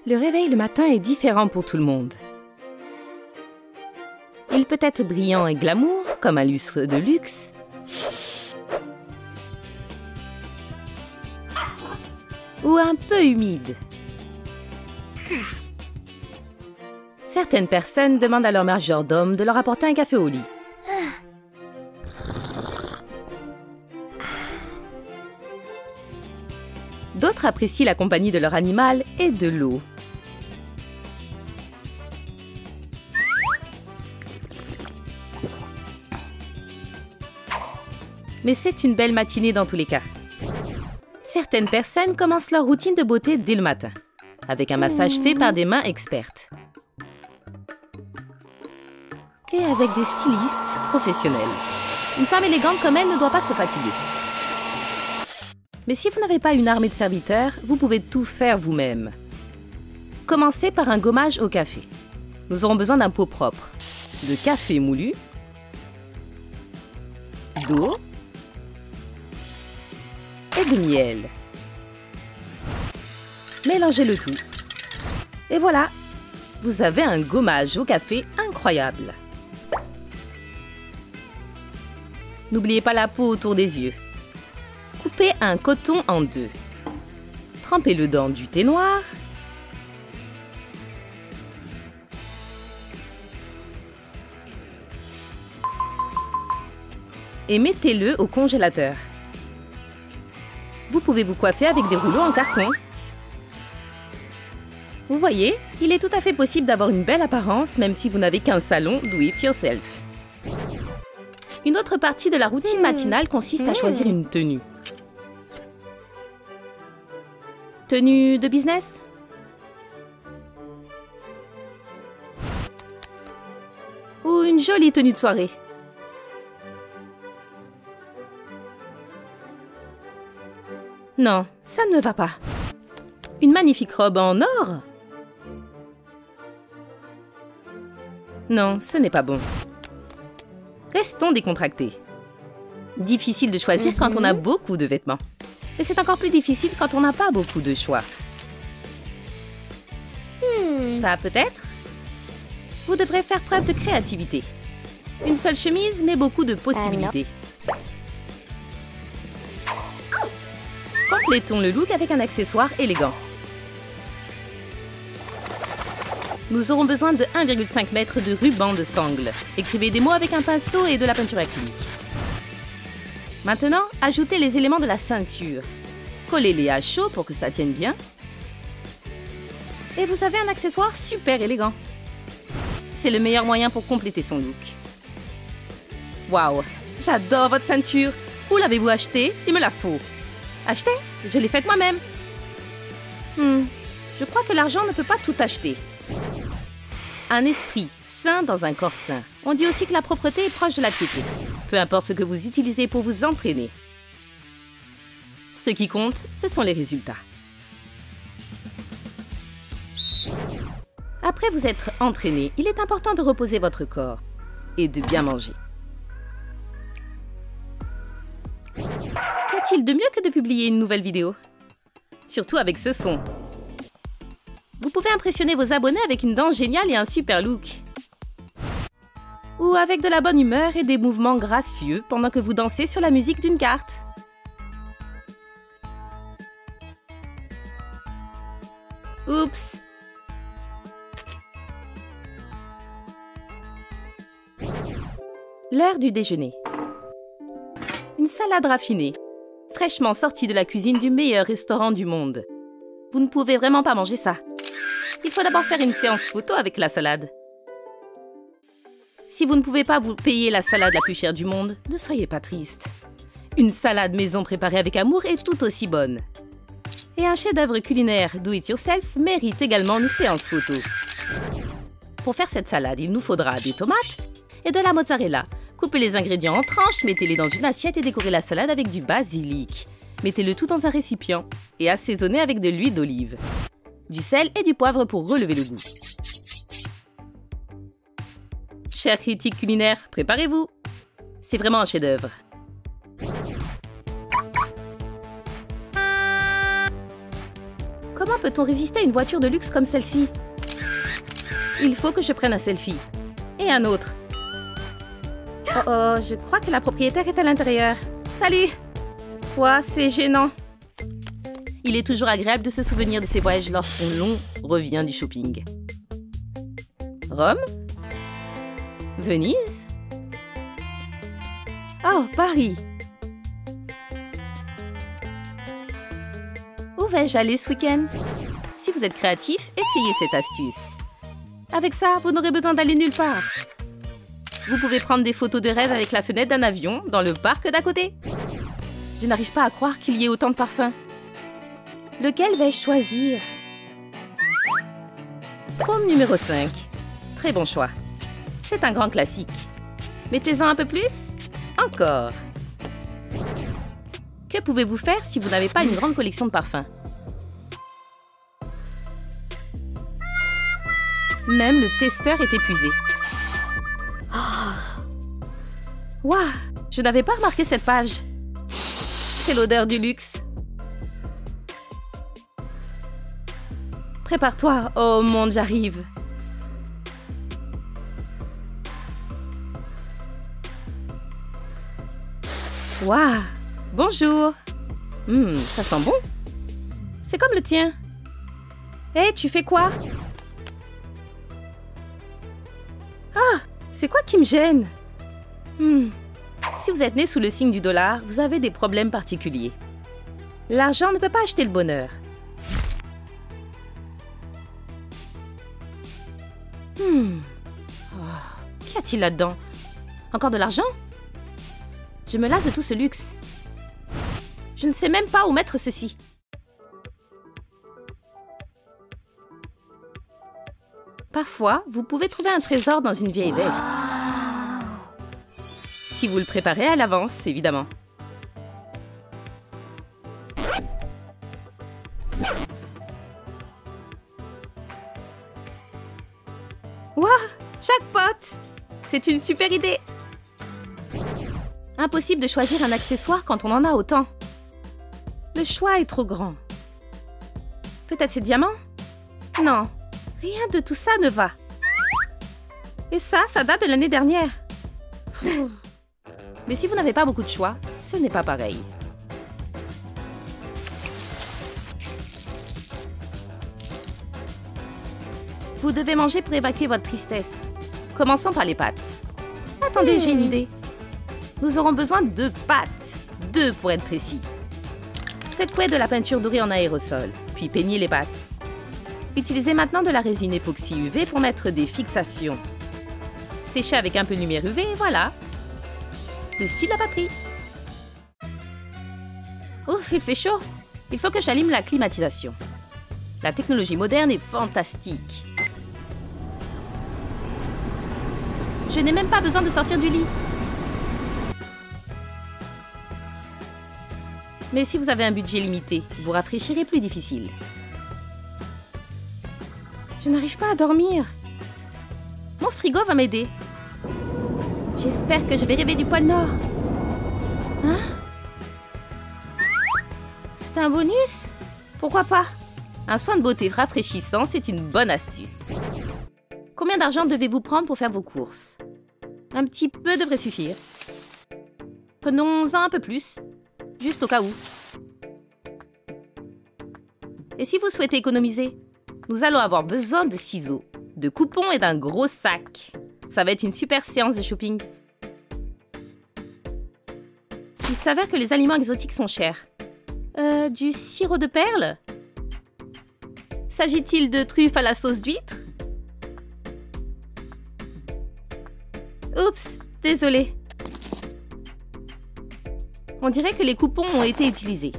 Le réveil le matin est différent pour tout le monde. Il peut être brillant et glamour, comme un lustre de luxe. Ou un peu humide. Certaines personnes demandent à leur majordome de leur apporter un café au lit. D'autres apprécient la compagnie de leur animal et de l'eau. Mais c'est une belle matinée dans tous les cas. Certaines personnes commencent leur routine de beauté dès le matin, avec un massage fait par des mains expertes. Et avec des stylistes professionnels. Une femme élégante comme elle ne doit pas se fatiguer. Mais si vous n'avez pas une armée de serviteurs, vous pouvez tout faire vous-même. Commencez par un gommage au café. Nous aurons besoin d'un pot propre, de café moulu, d'eau et de miel. Mélangez le tout. Et voilà, vous avez un gommage au café incroyable. N'oubliez pas la peau autour des yeux. Coupez un coton en deux. Trempez-le dans du thé noir. Et mettez-le au congélateur. Vous pouvez vous coiffer avec des rouleaux en carton. Vous voyez, il est tout à fait possible d'avoir une belle apparence même si vous n'avez qu'un salon do it yourself. Une autre partie de la routine matinale consiste à choisir une tenue. Tenue de business? Ou une jolie tenue de soirée? Non, ça ne me va pas. Une magnifique robe en or? Non, ce n'est pas bon. Restons décontractés. Difficile de choisir quand on a beaucoup de vêtements. Mais c'est encore plus difficile quand on n'a pas beaucoup de choix. Ça peut-être? Vous devrez faire preuve de créativité. Une seule chemise, mais beaucoup de possibilités. Complétons le look avec un accessoire élégant. Nous aurons besoin de 1,5 m de ruban de sangle. Écrivez des mots avec un pinceau et de la peinture acrylique. Maintenant, ajoutez les éléments de la ceinture. Collez-les à chaud pour que ça tienne bien. Et vous avez un accessoire super élégant. C'est le meilleur moyen pour compléter son look. Waouh, j'adore votre ceinture. Où l'avez-vous achetée? Il me la faut. Acheter? Je l'ai faite moi-même. Je crois que l'argent ne peut pas tout acheter. Un esprit sain dans un corps sain. On dit aussi que la propreté est proche de la piété. Peu importe ce que vous utilisez pour vous entraîner. Ce qui compte, ce sont les résultats. Après vous être entraîné, il est important de reposer votre corps et de bien manger. Qu'a-t-il de mieux que de publier une nouvelle vidéo? Surtout avec ce son. Vous pouvez impressionner vos abonnés avec une danse géniale et un super look. Ou avec de la bonne humeur et des mouvements gracieux pendant que vous dansez sur la musique d'une carte. Oups! L'heure du déjeuner. Une salade raffinée, fraîchement sortie de la cuisine du meilleur restaurant du monde. Vous ne pouvez vraiment pas manger ça. Il faut d'abord faire une séance photo avec la salade. Si vous ne pouvez pas vous payer la salade la plus chère du monde, ne soyez pas triste. Une salade maison préparée avec amour est tout aussi bonne. Et un chef-d'œuvre culinaire do it yourself mérite également une séance photo. Pour faire cette salade, il nous faudra des tomates et de la mozzarella. Coupez les ingrédients en tranches, mettez-les dans une assiette et décorez la salade avec du basilic. Mettez le tout dans un récipient et assaisonnez avec de l'huile d'olive, du sel et du poivre pour relever le goût. Chers critiques culinaires, préparez-vous! C'est vraiment un chef-d'œuvre. Comment peut-on résister à une voiture de luxe comme celle-ci? Il faut que je prenne un selfie. Et un autre. Oh oh, je crois que la propriétaire est à l'intérieur. Salut! Ouah, c'est gênant. Il est toujours agréable de se souvenir de ses voyages lorsqu'on revient du shopping. Rome? Venise? Oh, Paris! Où vais-je aller ce week-end? Si vous êtes créatif, essayez cette astuce. Avec ça, vous n'aurez besoin d'aller nulle part. Vous pouvez prendre des photos de rêve avec la fenêtre d'un avion dans le parc d'à côté. Je n'arrive pas à croire qu'il y ait autant de parfums. Lequel vais-je choisir? Trône numéro 5. Très bon choix. C'est un grand classique. Mettez-en un peu plus. Encore. Que pouvez-vous faire si vous n'avez pas une grande collection de parfums? Même le testeur est épuisé. Waouh! Je n'avais pas remarqué cette page. C'est l'odeur du luxe. Prépare-toi. Oh mon, j'arrive. Waouh! Bonjour. Ça sent bon. C'est comme le tien. Hé, tu fais quoi? Ah! C'est quoi qui me gêne? Si vous êtes né sous le signe du dollar, vous avez des problèmes particuliers. L'argent ne peut pas acheter le bonheur. Qu'y a-t-il là-dedans? Encore de l'argent? Je me lasse de tout ce luxe. Je ne sais même pas où mettre ceci. Parfois, vous pouvez trouver un trésor dans une vieille veste. Si vous le préparez à l'avance, évidemment. Waouh! Jackpot! C'est une super idée! Impossible de choisir un accessoire quand on en a autant. Le choix est trop grand. Peut-être ces diamants? Non, rien de tout ça ne va. Et ça date de l'année dernière. Mais si vous n'avez pas beaucoup de choix, ce n'est pas pareil. Vous devez manger pour évacuer votre tristesse. Commençons par les pâtes. Attendez, j'ai une idée. Nous aurons besoin de 2 pâtes. 2 pour être précis. Secouez de la peinture dorée en aérosol, puis peignez les pâtes. Utilisez maintenant de la résine époxy UV pour mettre des fixations. Séchez avec un peu de lumière UV et voilà. Le style n'a pas pris. Ouf, il fait chaud. Il faut que j'allume la climatisation. La technologie moderne est fantastique. Je n'ai même pas besoin de sortir du lit. Mais si vous avez un budget limité, vous rafraîchirez plus difficile. Je n'arrive pas à dormir. Mon frigo va m'aider. J'espère que je vais rêver du pôle Nord. Hein? C'est un bonus? Pourquoi pas? Un soin de beauté rafraîchissant, c'est une bonne astuce. Combien d'argent devez-vous prendre pour faire vos courses? Un petit peu devrait suffire. Prenons-en un peu plus, juste au cas où. Et si vous souhaitez économiser? Nous allons avoir besoin de ciseaux, de coupons et d'un gros sac. Ça va être une super séance de shopping. Il s'avère que les aliments exotiques sont chers. Du sirop de perles? S'agit-il de truffes à la sauce d'huître? Oups, désolé. On dirait que les coupons ont été utilisés.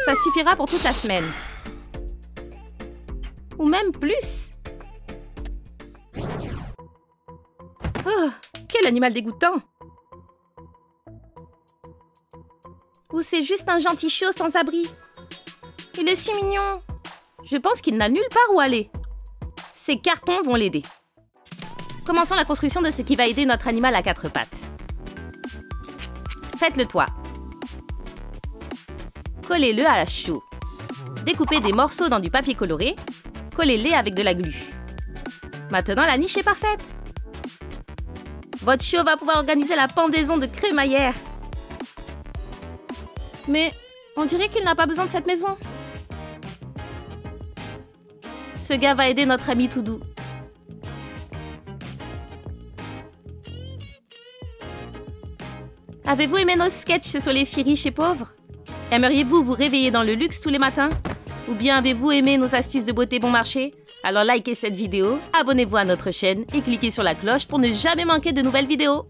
Ça suffira pour toute la semaine. Ou même plus. Oh, quel animal dégoûtant! Ou c'est juste un gentil chiot sans abri? Il est si mignon. Je pense qu'il n'a nulle part où aller. Ces cartons vont l'aider. Commençons la construction de ce qui va aider notre animal à 4 pattes. Faites le toit. Collez-le à la chaux. Découpez des morceaux dans du papier coloré. Collez-les avec de la glu. Maintenant, la niche est parfaite. Votre chiot va pouvoir organiser la pendaison de crémaillère. Mais on dirait qu'il n'a pas besoin de cette maison. Ce gars va aider notre ami tout doux. Avez-vous aimé nos sketchs sur les filles riches et pauvres? Aimeriez-vous vous réveiller dans le luxe tous les matins? Ou bien avez-vous aimé nos astuces de beauté bon marché? Alors likez cette vidéo, abonnez-vous à notre chaîne et cliquez sur la cloche pour ne jamais manquer de nouvelles vidéos.